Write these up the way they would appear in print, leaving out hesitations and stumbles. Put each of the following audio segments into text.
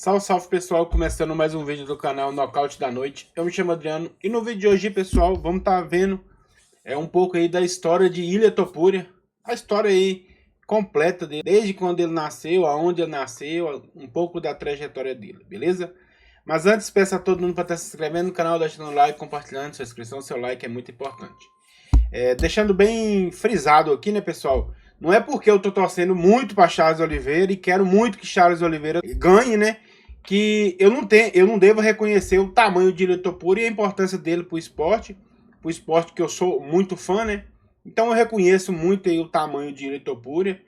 Salve, salve pessoal, começando mais um vídeo do canal Nocaute da Noite. Eu me chamo Adriano e no vídeo de hoje, pessoal, vamos estar vendo um pouco aí da história de Ilia Topuria. A história aí completa dele, desde quando ele nasceu, aonde ele nasceu, um pouco da trajetória dele, beleza? Mas antes, peço a todo mundo para estar se inscrevendo no canal, deixando o like, compartilhando sua inscrição, seu like é muito importante. Deixando bem frisado aqui, né, pessoal? Não é porque eu tô torcendo muito para Charles Oliveira e quero muito que Charles Oliveira ganhe, né? Que eu não devo reconhecer o tamanho de Ilia Topuria e a importância dele pro esporte que eu sou muito fã, né? Então eu reconheço muito aí o tamanho de Ilia Topuria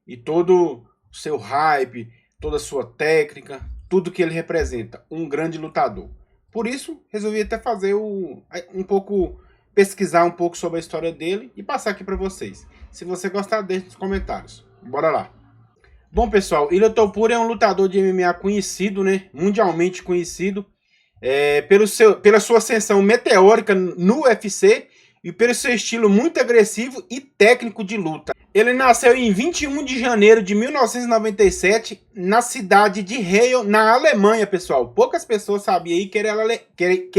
e todo o seu hype, toda a sua técnica, tudo que ele representa, um grande lutador. Por isso, resolvi até fazer pesquisar um pouco sobre a história dele e passar aqui para vocês. Se você gostar, deixe nos comentários. Bora lá. Bom, pessoal, Ilia Topuria é um lutador de MMA conhecido, né? Mundialmente conhecido, pela sua ascensão meteórica no UFC e pelo seu estilo muito agressivo e técnico de luta. Ele nasceu em 21 de janeiro de 1997 na cidade de Halle, na Alemanha, pessoal. Poucas pessoas sabiam aí que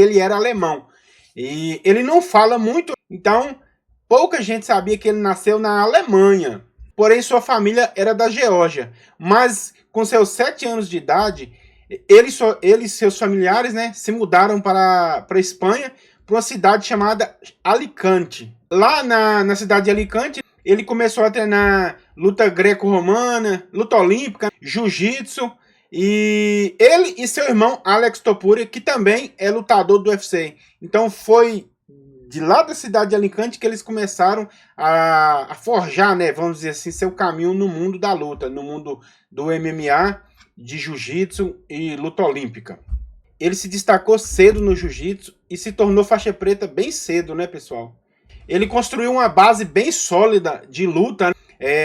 ele era alemão. E ele não fala muito, então pouca gente sabia que ele nasceu na Alemanha. Porém, sua família era da Geórgia. Mas com seus 7 anos de idade, ele e seus familiares, né, se mudaram para a Espanha, para uma cidade chamada Alicante. Lá na cidade de Alicante, ele começou a treinar luta greco-romana, luta olímpica, jiu-jitsu. E ele e seu irmão Alex Topuria, que também é lutador do UFC. Então foi de lá da cidade de Alicante que eles começaram a forjar, né, vamos dizer assim, seu caminho no mundo da luta, no mundo do MMA, de jiu-jitsu e luta olímpica. Ele se destacou cedo no jiu-jitsu e se tornou faixa preta bem cedo, né, pessoal? Ele construiu uma base bem sólida de luta,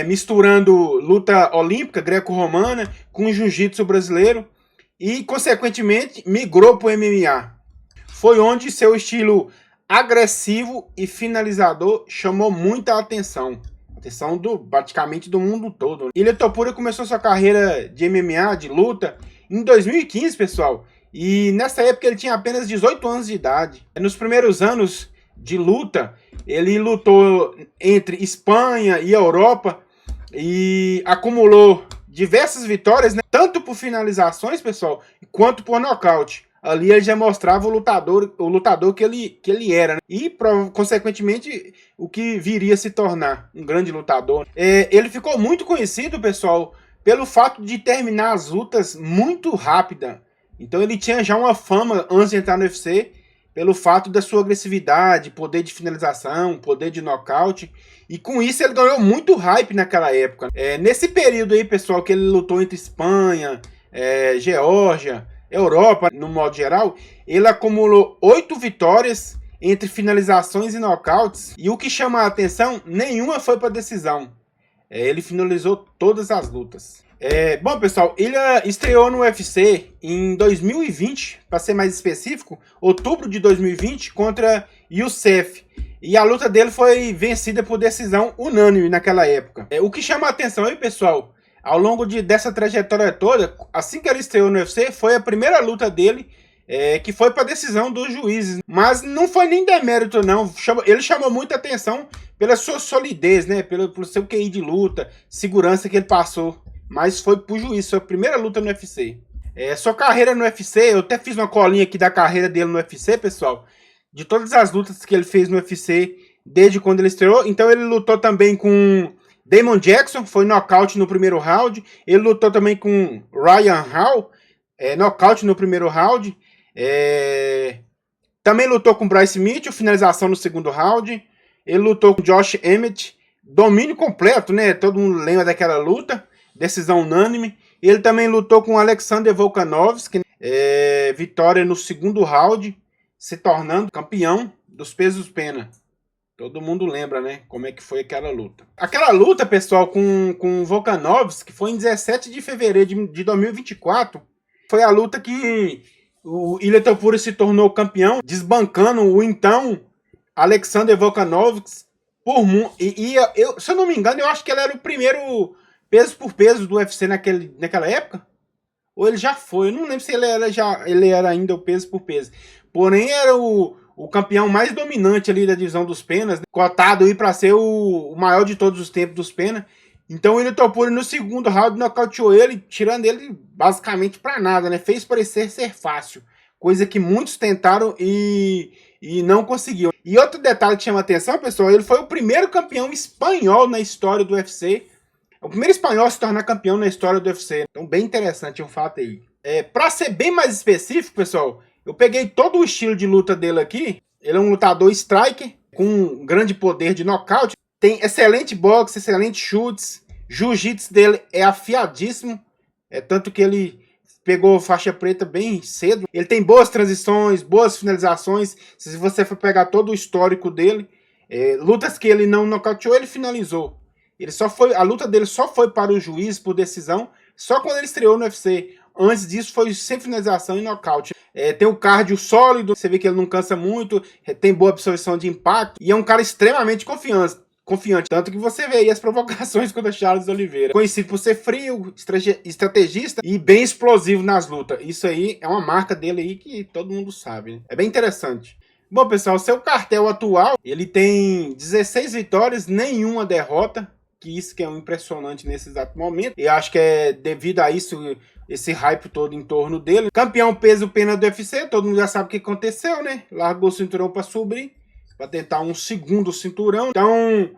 misturando luta olímpica greco-romana com jiu-jitsu brasileiro e, consequentemente, migrou para o MMA. Foi onde seu estilo agressivo e finalizador chamou muita atenção praticamente do mundo todo. Ilia Topuria começou sua carreira de MMA, de luta, em 2015, pessoal, e nessa época ele tinha apenas 18 anos de idade. Nos primeiros anos de luta, ele lutou entre Espanha e Europa e acumulou diversas vitórias, né? Tanto por finalizações, pessoal, quanto por nocaute. Ali ele já mostrava o lutador que ele era, né? E, consequentemente, o que viria a se tornar um grande lutador. Ele ficou muito conhecido, pessoal, pelo fato de terminar as lutas muito rápida. Então ele tinha já uma fama antes de entrar no UFC, pelo fato da sua agressividade, poder de finalização, poder de nocaute. E com isso ele ganhou muito hype naquela época. Nesse período aí, pessoal, que ele lutou entre Espanha, Geórgia, Europa, no modo geral, ele acumulou 8 vitórias entre finalizações e nocautes. E o que chama a atenção, nenhuma foi para decisão. Ele finalizou todas as lutas. Bom, pessoal, ele estreou no UFC em 2020, para ser mais específico, outubro de 2020, contra Youssef. E a luta dele foi vencida por decisão unânime naquela época. O que chama a atenção aí, pessoal, ao longo dessa trajetória toda, assim que ele estreou no UFC, foi a primeira luta dele que foi para decisão dos juízes. Mas não foi nem demérito, não. Ele chamou muita atenção pela sua solidez, né? Pelo seu QI de luta, segurança que ele passou. Mas foi pro juiz, sua primeira luta no UFC. Sua carreira no UFC, eu até fiz uma colinha aqui da carreira dele no UFC, pessoal. De todas as lutas que ele fez no UFC, desde quando ele estreou. Então ele lutou também com Damon Jackson, foi nocaute no primeiro round. Ele lutou também com Ryan Hall, nocaute no primeiro round. Também lutou com Bryce Mitchell, finalização no segundo round. Ele lutou com Josh Emmett, domínio completo, né? Todo mundo lembra daquela luta, decisão unânime. Ele também lutou com Alexander Volkanovski, vitória no segundo round, se tornando campeão dos pesos pena. Todo mundo lembra, né, como é que foi aquela luta. Aquela luta, pessoal, com Volkanovski, foi em 17 de fevereiro de 2024. Foi a luta que o Ilia Topuria se tornou campeão, desbancando o então Alexander Volkanovski. Se eu não me engano, eu acho que ele era o primeiro peso por peso do UFC naquela época. ou ele já foi, eu não lembro se ele era ainda o peso por peso. Porém, era o campeão mais dominante ali da divisão dos penas, né? Cotado aí para ser o maior de todos os tempos dos penas. Então ele topou no segundo round, nocauteou ele, tirando ele basicamente para nada, né? Fez parecer ser fácil, coisa que muitos tentaram e não conseguiam. E outro detalhe que chama atenção, pessoal, ele foi o primeiro campeão espanhol na história do UFC. O primeiro espanhol a se tornar campeão na história do UFC. Então, bem interessante um fato aí. Para ser bem mais específico, pessoal, eu peguei todo o estilo de luta dele aqui. Ele é um lutador striker, com um grande poder de nocaute. Tem excelente boxe, excelentes chutes. Jiu-jitsu dele é afiadíssimo. Tanto que ele pegou faixa preta bem cedo. Ele tem boas transições, boas finalizações. Se você for pegar todo o histórico dele, lutas que ele não nocauteou, ele finalizou. A luta dele só foi para o juiz por decisão, só quando ele estreou no UFC. Antes disso foi sem finalização e nocaute. Tem o cardio sólido, você vê que ele não cansa muito, tem boa absorção de impacto e é um cara extremamente confiante. Tanto que você vê aí as provocações contra Charles Oliveira. Conhecido por ser frio, estrategista e bem explosivo nas lutas. Isso aí é uma marca dele aí que todo mundo sabe, né? É bem interessante. Bom, pessoal, seu cartel atual, ele tem 16 vitórias, nenhuma derrota. Que isso que é um impressionante nesse exato momento. E acho que é devido a isso, esse hype todo em torno dele. Campeão peso pena do UFC, todo mundo já sabe o que aconteceu, né? Largou o cinturão para subir, para tentar um segundo cinturão. Então,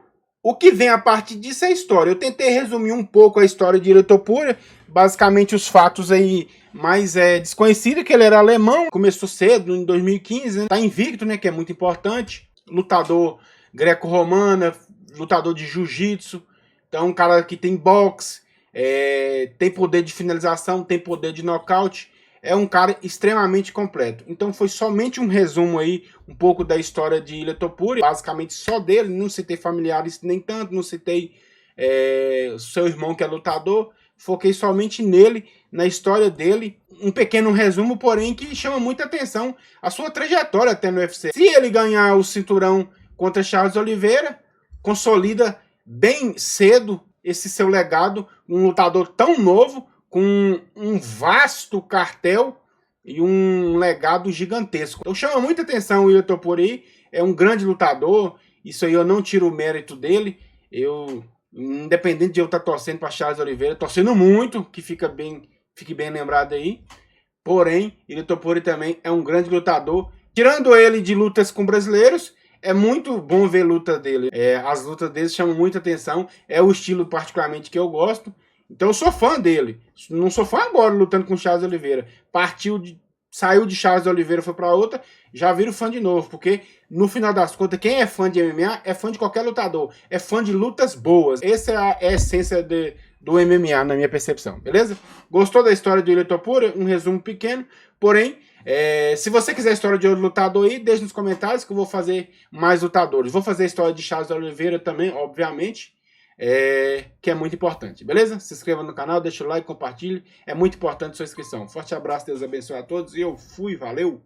o que vem a partir disso é a história. Eu tentei resumir um pouco a história de Ilia Topuria, basicamente os fatos aí mais desconhecidos, que ele era alemão, começou cedo, em 2015, né? Tá invicto, né? Que é muito importante. Lutador greco-romana, lutador de jiu-jitsu. Então, um cara que tem boxe, tem poder de finalização, tem poder de nocaute. É um cara extremamente completo. Então, foi somente um resumo aí, um pouco da história de Ilia Topuria. Basicamente só dele, não citei familiares nem tanto, não citei seu irmão que é lutador. Foquei somente nele, na história dele. Um pequeno resumo, porém, que chama muita atenção a sua trajetória até no UFC. Se ele ganhar o cinturão contra Charles Oliveira, consolida bem cedo esse seu legado, um lutador tão novo, com um vasto cartel e um legado gigantesco. Então chama muita atenção o Ilia Topuria, é um grande lutador, isso aí eu não tiro o mérito dele, independente de eu estar torcendo para Charles Oliveira, torcendo muito, que fique bem lembrado aí, porém, Ilia Topuria também é um grande lutador, tirando ele de lutas com brasileiros. É muito bom ver a luta dele. As lutas dele chamam muita atenção. É o estilo particularmente que eu gosto. Então eu sou fã dele. Não sou fã agora lutando com Charles Oliveira. Saiu de Charles Oliveira, foi para outra, já viro fã de novo. Porque no final das contas, quem é fã de MMA é fã de qualquer lutador. É fã de lutas boas. Essa é a essência do MMA, na minha percepção. Beleza? Gostou da história de Ilia Topuria? Um resumo pequeno. Porém, se você quiser a história de outro lutador aí, deixe nos comentários que eu vou fazer mais lutadores. Vou fazer a história de Charles Oliveira também, obviamente, que é muito importante, beleza? Se inscreva no canal, deixa o like, compartilhe. É muito importante a sua inscrição. Forte abraço, Deus abençoe a todos e eu fui, valeu!